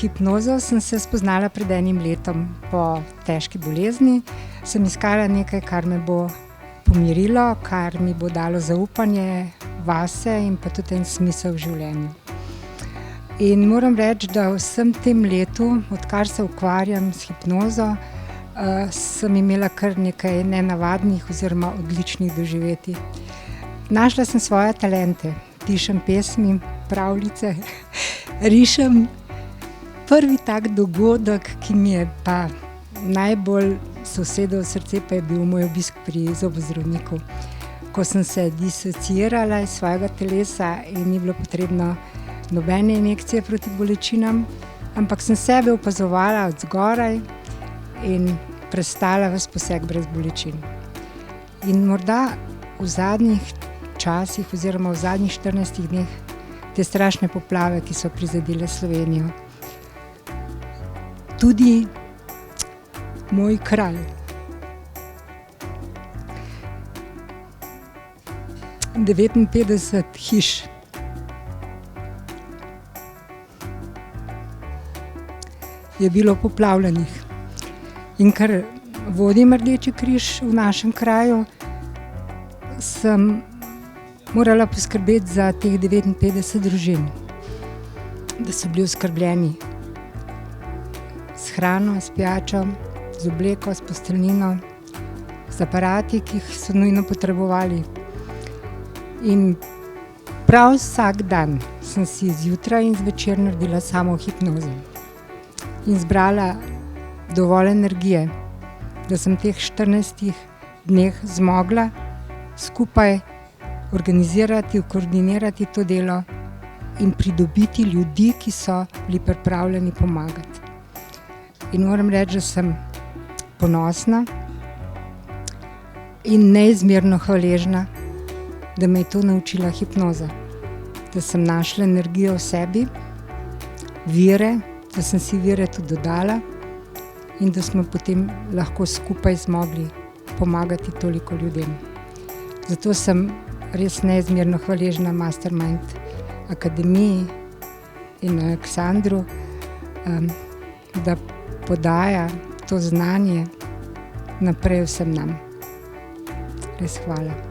hipnozo sem se spoznala pred enim letom. Po težki bolezni sem iskala nekaj, kar me bo pomirilo, kar mi bo dalo zaupanje vase in pa tudi en smisel v življenju. In moram reči, da vsem tem letu, odkar se ukvarjam s hipnozo, sem imela kar nekaj nenavadnih oziroma odličnih doživetij. Našla sem svoje talente, pišem pesmi, pravljice, rišem. Prvi tak dogodek, ki mi je pa najbolj se usedel v srce, pa je bil moj obisk pri zobozdravniku. Ko sem se disociirala iz svojega telesa in ni bilo potrebno nobene injekcije proti bolečinam, ampak sem sebe opazovala od zgoraj in prestala ves poseg brez bolečin. In morda v zadnjih časih oziroma v zadnjih 14 dneh te strašne poplave, ki so prizadele Slovenijo. Tudi moj kraj. 59 hiš. Je bilo poplavljenih. In ker vodim Rdeči križ v našem kraju, sem morala poskrbeti za teh 59 družin, da so bili oskrbljeni s hrano, s pijačo, z obleko, s posteljnino, z aparati, ki jih so nujno potrebovali. In prav vsak dan sem si zjutraj in zvečer naredila samo hipnozo. In zbrala dovolj energije, da sem teh 14 dneh zmogla skupaj organizirati, koordinirati to delo in pridobiti ljudi, ki so bili pripravljeni pomagati. In moram reči, da sem ponosna in neizmerno hvaležna, da me je to naučila hipnoza. Da sem našla energijo v sebi, vire, da sem si vire tudi dodala in da smo potem lahko skupaj zmogli pomagati toliko ljudem. Zato sem res neizmerno hvaležna Mastermind akademiji in Aleksandru, da podaja to znanje naprej vsem nam. Res hvala.